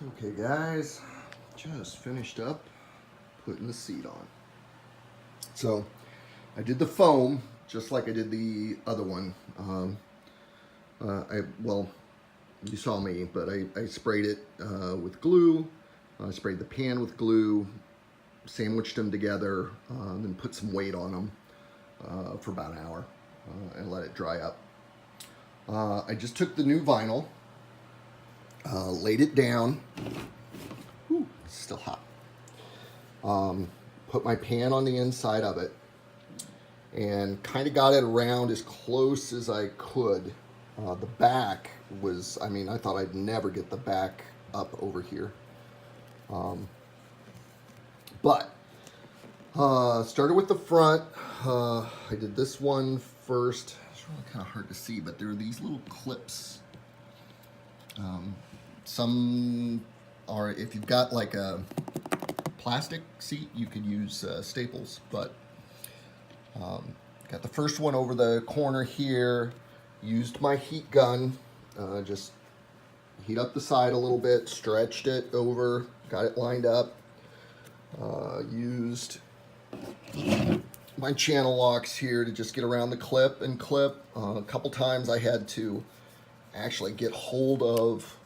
Okay guys, just finished up putting the seat on. So I did the foam just like I did the other one. Well, you saw me, but I sprayed it with glue. I sprayed the pan with glue, sandwiched them together, then put some weight on them for about an hour and let it dry up. I just took the new vinyl, laid it down. Ooh, it's still hot. Put my pan on the inside of it and kind of got it around as close as I could. The back was, I mean, I thought I'd never get the back up over here. But started with the front. I did this one first. It's really kind of hard to see, but there are these little clips. Some are, if you've got like a plastic seat, you could use staples, but got the first one over the corner here. Used my heat gun, just heat up the side a little bit, stretched it over, got it lined up. Used my channel locks here to just get around the clip and clip. A couple times I had to actually get hold of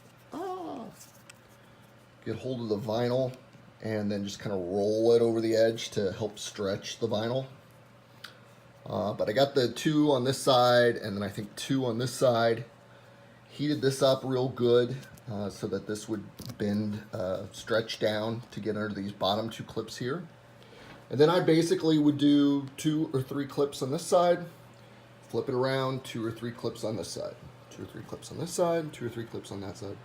the vinyl and then just kind of roll it over the edge to help stretch the vinyl. But I got the two on this side and then I think two on this side. Heated this up real good so that this would bend, stretch down to get under these bottom two clips here. And then I basically would do 2 or 3 clips on this side, flip it around, 2 or 3 clips on this side, 2 or 3 clips on this side, 2 or 3 clips on that side,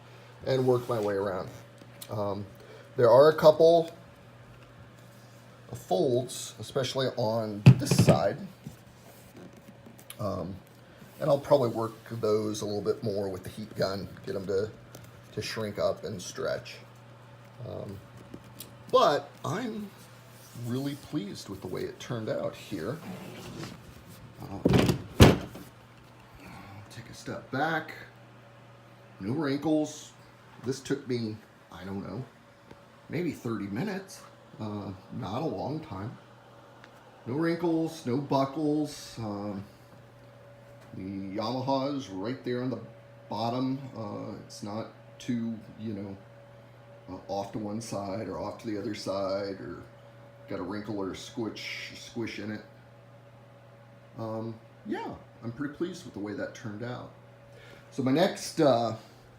and work my way around. There are a couple of folds, especially on this side. And I'll probably work those a little bit more with the heat gun, get them to shrink up and stretch. But I'm really pleased with the way it turned out here. Take a step back. No wrinkles. This took me, I don't know, maybe 30 minutes. Not a long time. No wrinkles, no buckles. The Yamaha is right there on the bottom. It's not too, off to one side or off to the other side, or got a wrinkle or a squish in it. Yeah, I'm pretty pleased with the way that turned out. So my next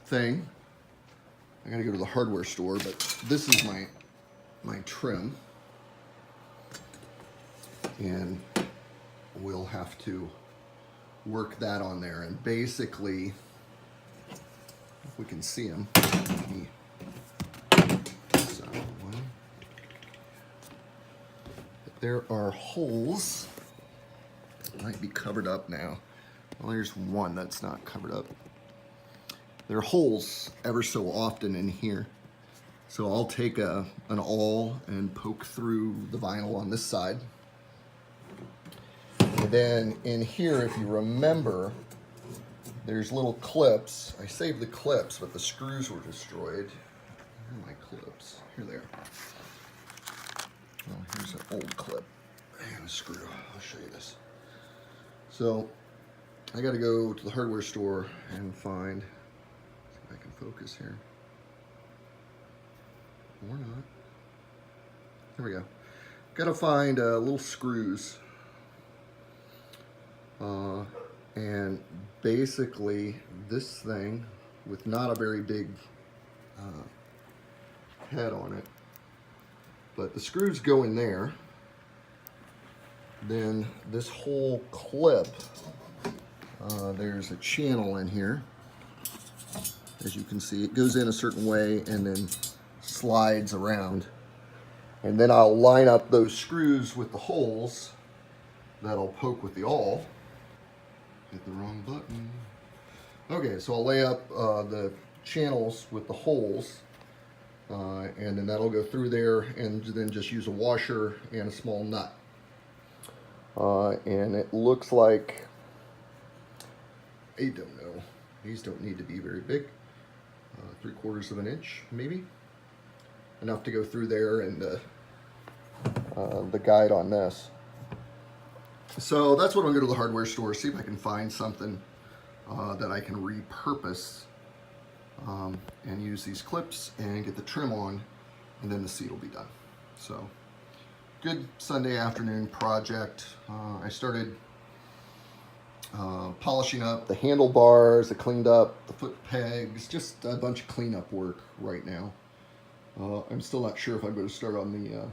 thing, I gotta go to the hardware store, but this is my trim, and we'll have to work that on there. And basically, if we can see them, so there are holes. It might be covered up now. Well, there's one that's not covered up. There are holes ever so often in here. So I'll take an awl and poke through the vinyl on this side. And then in here, if you remember, there's little clips. I saved the clips, but the screws were destroyed. Where are my clips? Here they are. Well, here's an old clip and a screw. I'll show you this. So I got to go to the hardware store and find, see if I can focus here. Or not. There we go. Got to find little screws. And basically this thing with not a very big head on it, but the screws go in there. Then this whole clip, there's a channel in here. As you can see, it goes in a certain way and then slides around. And then I'll line up those screws with the holes that'll poke with the awl. Hit the wrong button. Okay, so I'll lay up the channels with the holes, and then that'll go through there, and then just use a washer and a small nut. And it looks like, I don't know, these don't need to be very big. 3/4 of an inch, maybe. Enough to go through there and the guide on this. So that's what I'm going to go to the hardware store, see if I can find something that I can repurpose and use these clips and get the trim on, and then the seat will be done. So good Sunday afternoon project. I started polishing up the handlebars. I cleaned up the foot pegs, just a bunch of cleanup work right now. I'm still not sure if I'm going to start on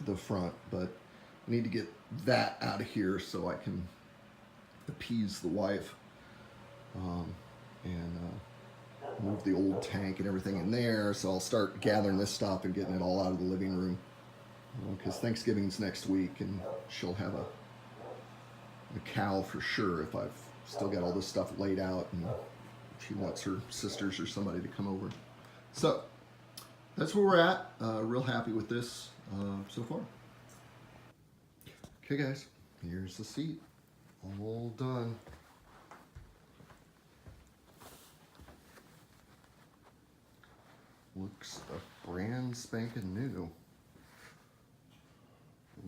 the front, but I need to get that out of here so I can appease the wife and move the old tank and everything in there. So I'll start gathering this stuff and getting it all out of the living room because Thanksgiving's next week and she'll have a cow for sure if I've still got all this stuff laid out and she wants her sisters or somebody to come over. So that's where we're at. Real happy with this so far. Okay guys, here's the seat, all done. Looks brand spanking new.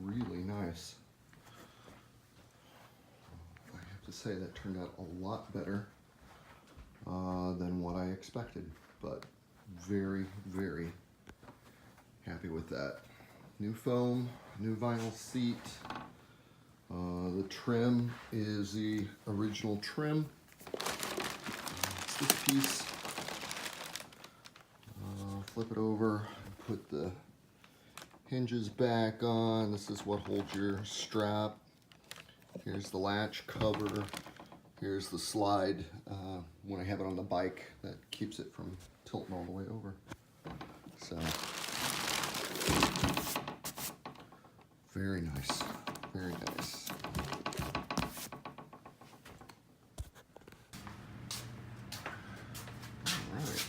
Really nice. I have to say that turned out a lot better than what I expected, but very, very happy with that. New foam, new vinyl seat. The trim is the original trim. It's this piece. Flip it over, put the hinges back on. This is what holds your strap. Here's the latch cover. Here's the slide when I have it on the bike that keeps it from tilting all the way over. So, very nice, very nice. All right.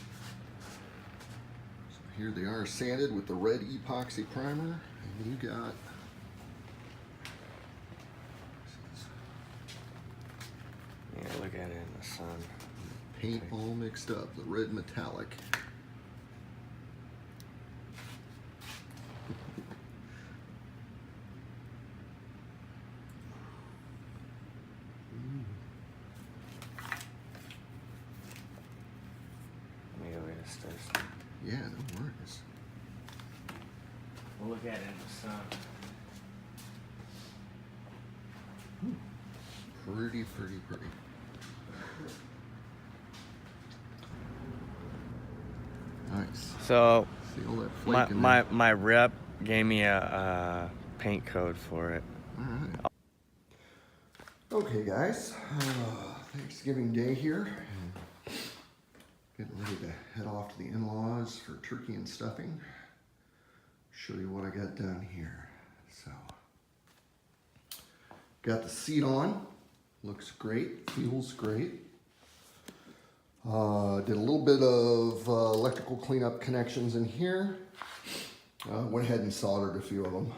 So here they are sanded with the red epoxy primer, and you got look at it in the sun. paint all mixed up, the red metallic. Yeah, no worries. We'll look at it in the sun. Pretty, pretty, pretty. Nice. So Feel that flake in there. my rep gave me a paint code for it. All right. Okay, guys. Thanksgiving Day here. Getting ready to head off to the in-laws for turkey and stuffing. Show you what I got done here. So, got the seat on. Looks great. Feels great. Did a little bit of electrical cleanup connections in here. Went ahead and soldered a few of them.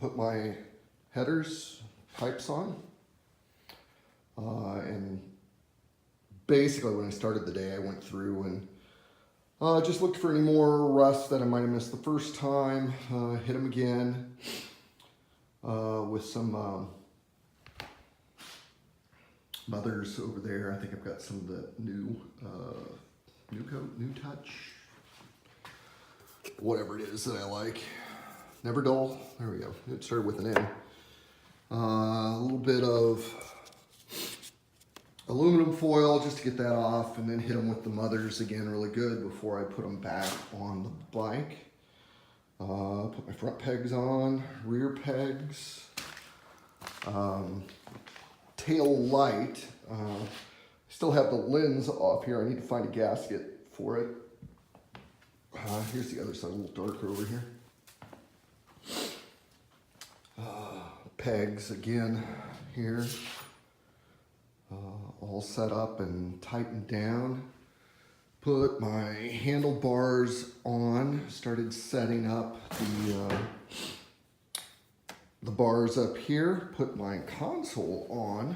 Put my headers, pipes on. And basically when I started the day, I went through and just looked for any more rust that I might have missed the first time. Hit them again with some mothers over there. I think I've got some of the new coat, new touch, whatever it is that I like. Never dull. There we go. It started with an N. A little bit of aluminum foil just to get that off, and then hit them with the mothers again really good before I put them back on the bike. Put my front pegs on, rear pegs, tail light. Still have the lens off here. I need to find a gasket for it. Here's the other side, a little darker over here. Pegs again here. All set up and tightened down. Put my handlebars on. Started setting up the bars up here. Put my console on.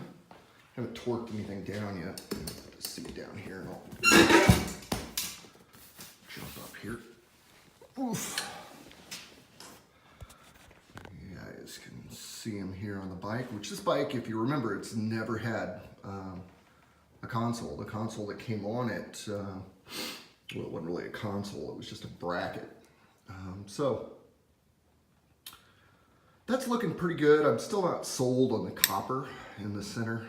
Haven't torqued anything down yet. Put the seat down here and I'll here. Oof. You guys can see him here on the bike, which this bike, if you remember, it's never had a console. The console that came on it, well, it wasn't really a console, it was just a bracket. So that's looking pretty good. I'm still not sold on the copper in the center.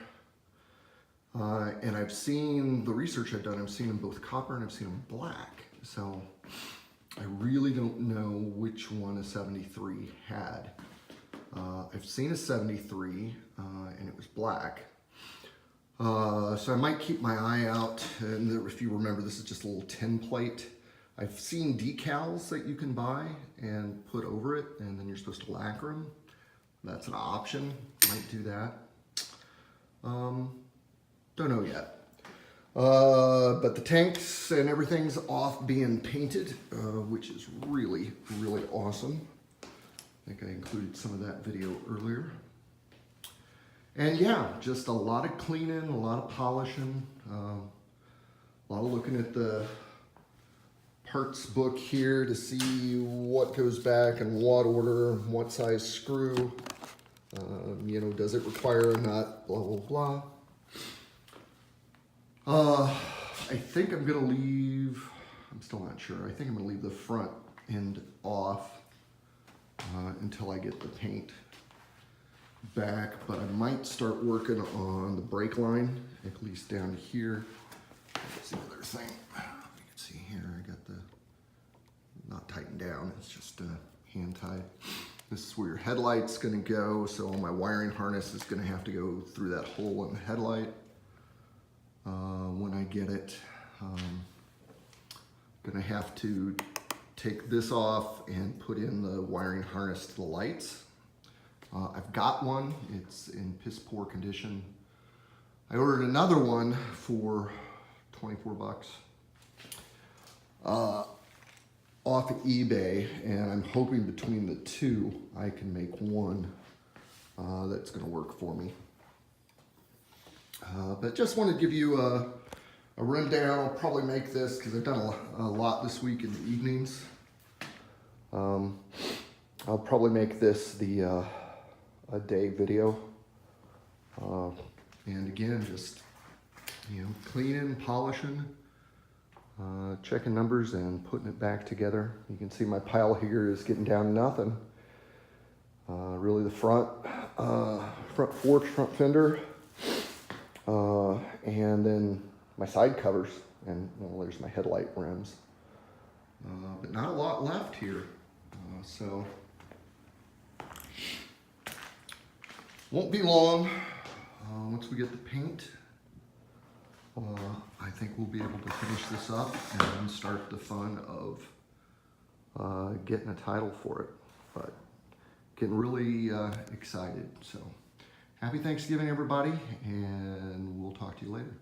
And I've seen the research I've done, I've seen them both copper and I've seen them black. So I really don't know which one a 73 had. I've seen a 73 and it was black. So I might keep my eye out. And if you remember, this is just a little tin plate. I've seen decals that you can buy and put over it, and then you're supposed to lacquer them. That's an option. Might do that. Don't know yet. But the tanks and everything's off being painted, which is really, really awesome. I think I included some of that video earlier. And yeah, just a lot of cleaning, a lot of polishing, a lot of looking at the parts book here to see what goes back in what order, what size screw, you know, does it require a nut, blah, blah, blah. I think I'm gonna leave, I'm still not sure, I think I'm gonna leave the front end off until I get the paint back, but I might start working on the brake line, at least down here. That's the other thing. You can see here, I got the, not tightened down, it's just hand tied. This is where your headlight's gonna go, so my wiring harness is gonna have to go through that hole in the headlight when I get it. Gonna have to take this off and put in the wiring harness to the lights. I've got one, it's in piss poor condition. I ordered another one for 24 bucks off eBay, and I'm hoping between the two I can make one that's gonna work for me. But just want to give you a rundown. I'll probably make this, because I've done a lot this week in the evenings. I'll probably make this the a day video. And again, just, you know, cleaning, polishing, checking numbers and putting it back together. You can see my pile here is getting down to nothing. Really the front fork, front fender, and then my side covers, and well, there's my headlight rims. But not a lot left here. So won't be long. Once we get the paint, I think we'll be able to finish this up and then start the fun of getting a title for it. But getting really excited. So happy Thanksgiving, everybody, and we'll talk to you later.